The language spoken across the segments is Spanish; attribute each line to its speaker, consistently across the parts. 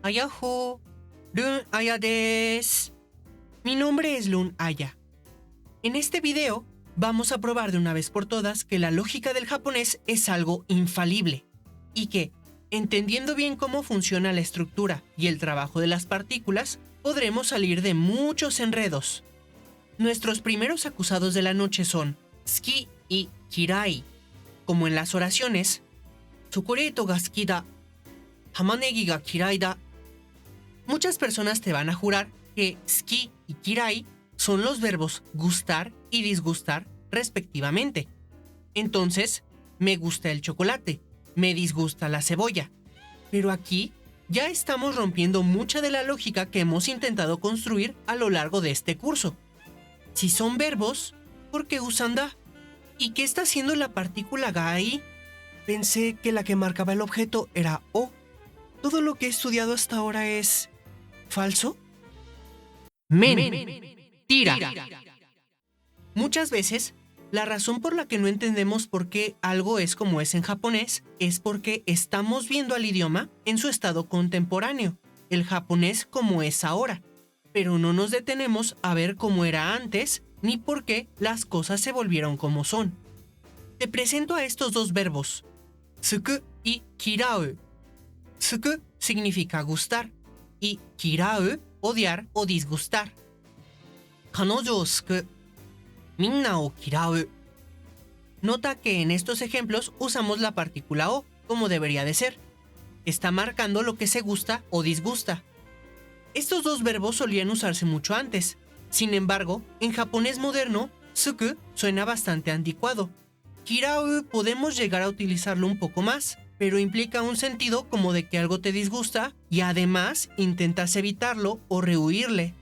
Speaker 1: Ayaho, Lun Aya des. Mi nombre es Lun Aya. En este video vamos a probar de una vez por todas que la lógica del japonés es algo infalible y que, entendiendo bien cómo funciona la estructura y el trabajo de las partículas, podremos salir de muchos enredos. Nuestros primeros acusados de la noche son tsuki y kirai, como en las oraciones chocolate ga tsuki da, tamanegi ga kirai da. Muchas personas te van a jurar que tsuki y kirai son los verbos gustar y disgustar respectivamente. Entonces, me gusta el chocolate, me disgusta la cebolla. Pero aquí ya estamos rompiendo mucha de la lógica que hemos intentado construir a lo largo de este curso. Si son verbos, ¿por qué usan da? ¿Y qué está haciendo la partícula ga ahí? Pensé que la que marcaba el objeto era o. ¿Todo lo que he estudiado hasta ahora es falso? Mentira. Muchas veces, la razón por la que no entendemos por qué algo es como es en japonés es porque estamos viendo al idioma en su estado contemporáneo, el japonés como es ahora, pero no nos detenemos a ver cómo era antes ni por qué las cosas se volvieron como son. Te presento a estos dos verbos, tsuku y kirau. Tsuku significa gustar y kirau, odiar o disgustar. Kanojo o tsuku, minna o kirau. Nota que en estos ejemplos usamos la partícula o como debería de ser. Está marcando lo que se gusta o disgusta. Estos dos verbos solían usarse mucho antes. Sin embargo, en japonés moderno, tsuku suena bastante anticuado. Kirau podemos llegar a utilizarlo un poco más, pero implica un sentido como de que algo te disgusta y además intentas evitarlo o rehuirle.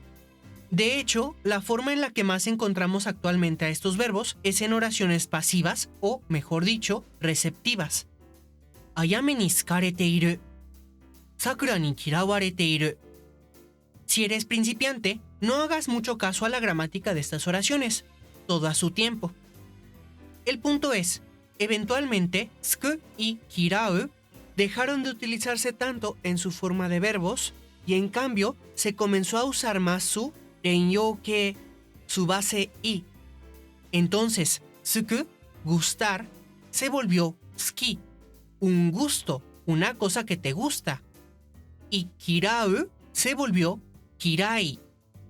Speaker 1: De hecho, la forma en la que más encontramos actualmente a estos verbos es en oraciones pasivas o, mejor dicho, receptivas. Ayame ni tsukarete iru. Sakura ni kirawarete iru. Si eres principiante, no hagas mucho caso a la gramática de estas oraciones, todo a su tiempo. El punto es, eventualmente, tsuku y kirau dejaron de utilizarse tanto en su forma de verbos y en cambio se comenzó a usar más su renyō-kei, su base i. Entonces, tsuku, gustar, se volvió tsuki, un gusto, una cosa que te gusta. Y kirau se volvió kirai,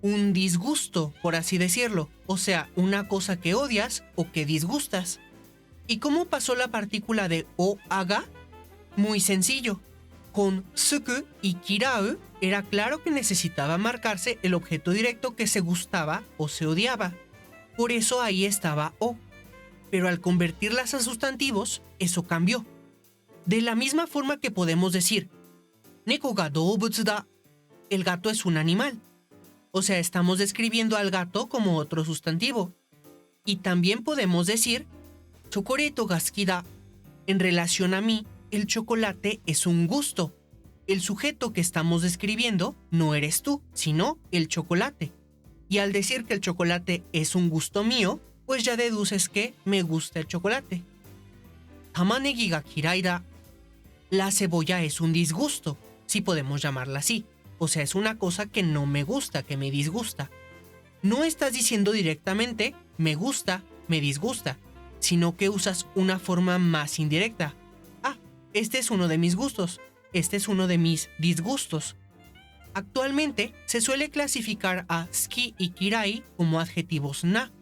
Speaker 1: un disgusto, por así decirlo, o sea, una cosa que odias o que disgustas. ¿Y cómo pasó la partícula de o a ga? Muy sencillo. Con tsuku y kirau era claro que necesitaba marcarse el objeto directo que se gustaba o se odiaba. Por eso ahí estaba o. Pero al convertirlas a sustantivos, eso cambió. De la misma forma que podemos decir, neko ga doubutsu da, el gato es un animal. O sea, estamos describiendo al gato como otro sustantivo. Y también podemos decir, chocolate ga tsuki da, en relación a mí, el chocolate es un gusto. El sujeto que estamos describiendo no eres tú, sino el chocolate. Y al decir que el chocolate es un gusto mío, pues ya deduces que me gusta el chocolate. Tamanegi ga kirai da. La cebolla es un disgusto, si podemos llamarla así. O sea, es una cosa que no me gusta, que me disgusta. No estás diciendo directamente me gusta, me disgusta, sino que usas una forma más indirecta. Este es uno de mis gustos, este es uno de mis disgustos. Actualmente se suele clasificar a tsuki y kirai como adjetivos na,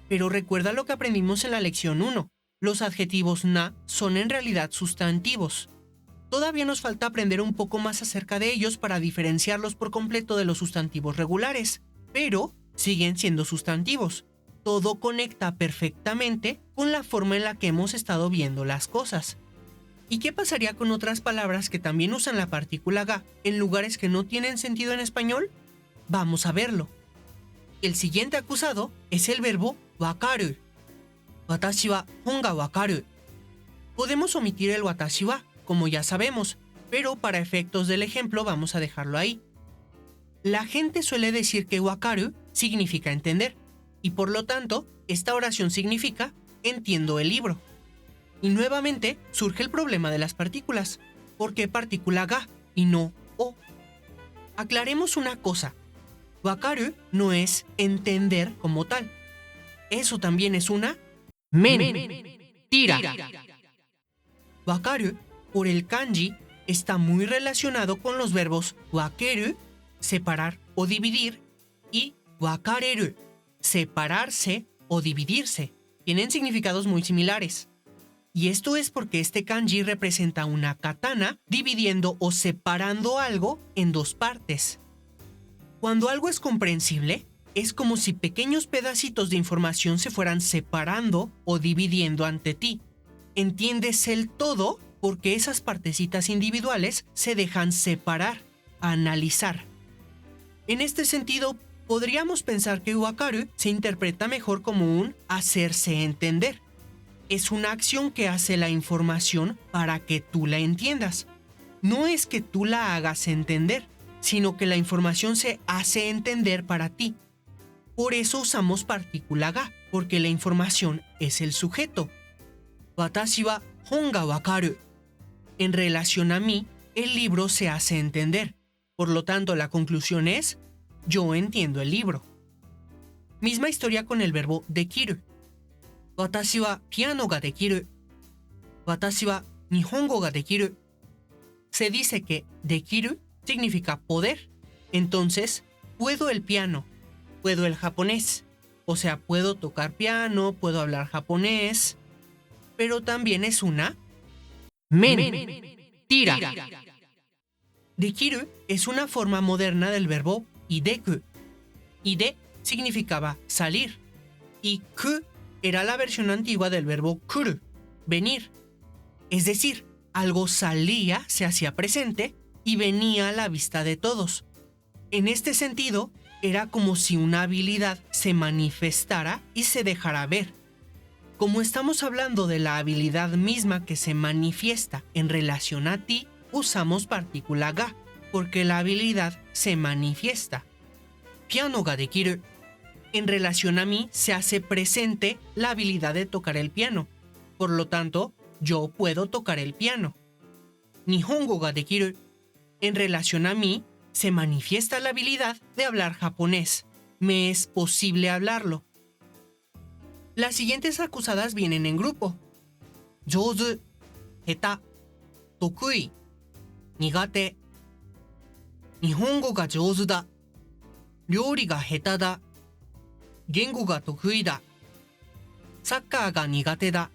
Speaker 1: pero recuerda lo que aprendimos en la lección 1. Los adjetivos na son en realidad sustantivos. Todavía nos falta aprender un poco más acerca de ellos para diferenciarlos por completo de los sustantivos regulares, pero siguen siendo sustantivos. Todo conecta perfectamente con la forma en la que hemos estado viendo las cosas. ¿Y qué pasaría con otras palabras que también usan la partícula ga en lugares que no tienen sentido en español? Vamos a verlo. El siguiente acusado es el verbo wakaru. Watashi wa hon ga wakaru. Podemos omitir el watashi wa, como ya sabemos, pero para efectos del ejemplo vamos a dejarlo ahí. La gente suele decir que wakaru significa entender, y por lo tanto, esta oración significa entiendo el libro. Y nuevamente surge el problema de las partículas. ¿por qué partícula ga y no o? Aclaremos una cosa. Wakaru no es entender como tal. Eso también es una mentira. Wakaru, por el kanji, está muy relacionado con los verbos wakeru, separar o dividir, y wakareru, separarse o dividirse. Tienen significados muy similares. Y esto es porque este kanji representa una katana dividiendo o separando algo en dos partes. Cuando algo es comprensible, es como si pequeños pedacitos de información se fueran separando o dividiendo ante ti. Entiendes el todo porque esas partecitas individuales se dejan separar, analizar. En este sentido, podríamos pensar que wakaru se interpreta mejor como un hacerse entender. Es una acción que hace la información para que tú la entiendas. No es que tú la hagas entender, sino que la información se hace entender para ti. Por eso usamos partícula ga, porque la información es el sujeto. Watashi wa hon ga wakaru. En relación a mí, el libro se hace entender. Por lo tanto, la conclusión es, yo entiendo el libro. Misma historia con el verbo dekiru. Watashi wa piano ga dekiru. Watashi wa nihongo ga dekiru. Se dice que dekiru significa poder. Entonces, puedo el piano, puedo el japonés. O sea, puedo tocar piano, puedo hablar japonés. Pero también es una mentira. Dekiru es una forma moderna del verbo ideku. Ide significaba salir y ku era la versión antigua del verbo kuru, venir. Es decir, algo salía, se hacía presente y venía a la vista de todos. En este sentido, era como si una habilidad se manifestara y se dejara ver. Como estamos hablando de la habilidad misma que se manifiesta en relación a ti, usamos partícula ga, porque la habilidad se manifiesta. Piano ga dekiru. En relación a mí se hace presente la habilidad de tocar el piano. Por lo tanto, yo puedo tocar el piano. Nihongo ga dekiru. En relación a mí se manifiesta la habilidad de hablar japonés. Me es posible hablarlo. Las siguientes acusadas vienen en grupo. Jouzu, heta, tokui, nigate. Nihongo ga jouzu da. Ryori ga heta da. Gengo ga tokui da. Sakkar ga nigate da.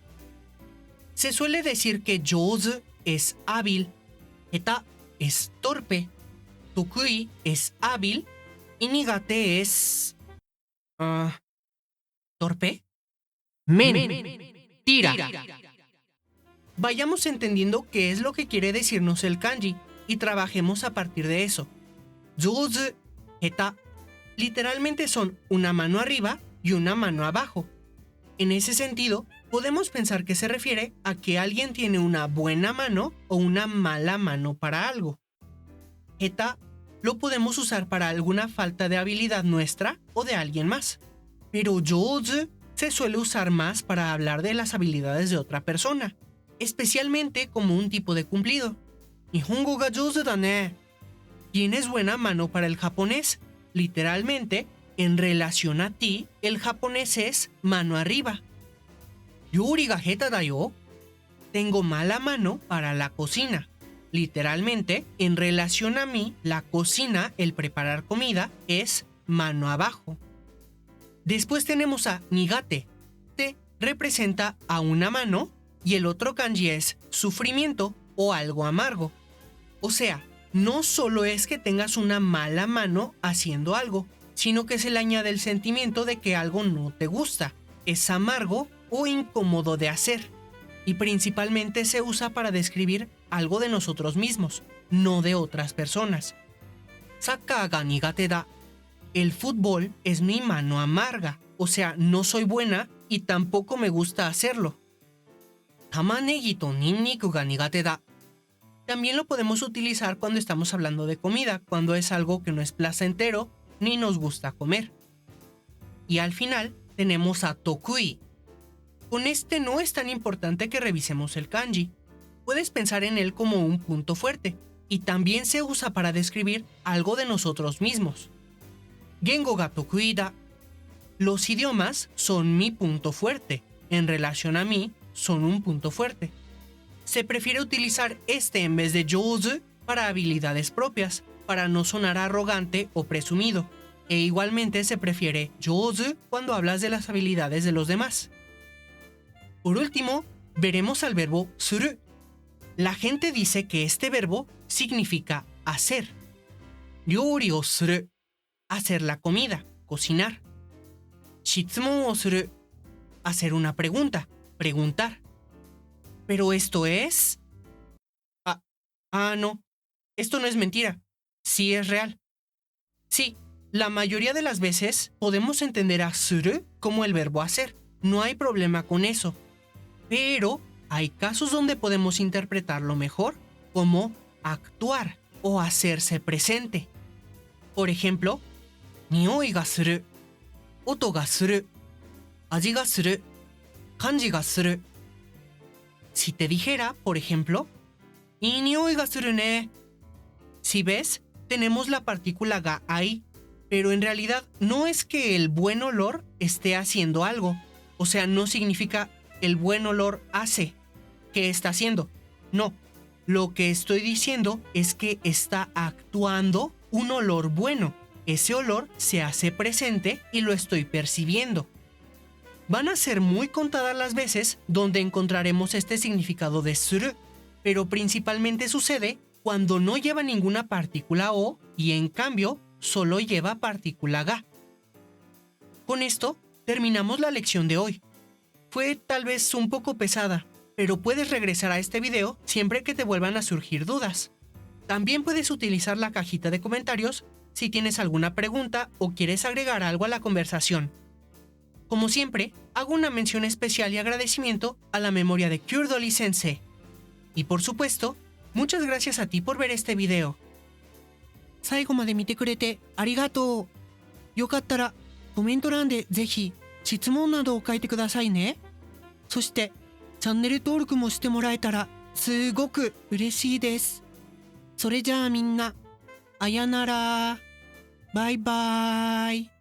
Speaker 1: Se suele decir que jouzu es hábil, heta es torpe, tokui es hábil y nigate es... ¿torpe? Mentira. Vayamos entendiendo qué es lo que quiere decirnos el kanji y trabajemos a partir de eso. Jouzu, heta, literalmente son una mano arriba y una mano abajo. En ese sentido, podemos pensar que se refiere a que alguien tiene una buena mano o una mala mano para algo. Heta lo podemos usar para alguna falta de habilidad nuestra o de alguien más. Pero jouzu se suele usar más para hablar de las habilidades de otra persona, especialmente como un tipo de cumplido. Nihongo ga jouzu da ne. ¿Tienes buena mano para el japonés? Literalmente, en relación a ti, el japonés es mano arriba. Ryori ga heta da yo. Tengo mala mano para la cocina. Literalmente, en relación a mí, la cocina, el preparar comida, es mano abajo. Después tenemos a nigate. Te representa a una mano y el otro kanji es sufrimiento o algo amargo. O sea, no solo es que tengas una mala mano haciendo algo, sino que se le añade el sentimiento de que algo no te gusta, es amargo o incómodo de hacer. Y principalmente se usa para describir algo de nosotros mismos, no de otras personas. Sakkar ga nigate da. El fútbol es mi mano amarga, o sea, no soy buena y tampoco me gusta hacerlo. Tamanegi to ninniku ga nigate da. También lo podemos utilizar cuando estamos hablando de comida, cuando es algo que no es placentero ni nos gusta comer. Y al final tenemos a tokui. Con este no es tan importante que revisemos el kanji. Puedes pensar en él como un punto fuerte, y también se usa para describir algo de nosotros mismos. Gengo ga tokui da. Los idiomas son mi punto fuerte. En relación a mí, son un punto fuerte. Se prefiere utilizar este en vez de jouzu para habilidades propias, para no sonar arrogante o presumido. E igualmente se prefiere jouzu cuando hablas de las habilidades de los demás. Por último, veremos al verbo suru. La gente dice que este verbo significa hacer. Ryori o suru, hacer la comida, cocinar. Shitsumon o suru, hacer una pregunta, preguntar. Pero esto es... no, esto no es mentira, sí es real. Sí, la mayoría de las veces podemos entender a suru como el verbo hacer, no hay problema con eso. Pero hay casos donde podemos interpretarlo mejor como actuar o hacerse presente. Por ejemplo, nioi ga suru, oto ga suru, aji ga suru, kanji ga suru. Si te dijera, por ejemplo, "いい匂いがするね". Si ves, tenemos la partícula ga ahí, pero en realidad no es que el buen olor esté haciendo algo. O sea, no significa el buen olor hace. ¿Qué está haciendo? No. Lo que estoy diciendo es que está actuando un olor bueno. Ese olor se hace presente y lo estoy percibiendo. Van a ser muy contadas las veces donde encontraremos este significado de suru, pero principalmente sucede cuando no lleva ninguna partícula o y en cambio solo lleva partícula ga. Con esto terminamos la lección de hoy. Fue tal vez un poco pesada, pero puedes regresar a este video siempre que te vuelvan a surgir dudas. También puedes utilizar la cajita de comentarios si tienes alguna pregunta o quieres agregar algo a la conversación. Como siempre, hago una mención especial y agradecimiento a la memoria de Cure Dolly Sensei. Y por supuesto, muchas gracias a ti por ver este video. 最後まで見てくれてありがとう。よかったらコメント欄でぜひ質問などを書いてくださいね。そしてチャンネル登録もしてもらえたらすごく嬉しいです。それじゃあみんな、あやなら。バイバーイ。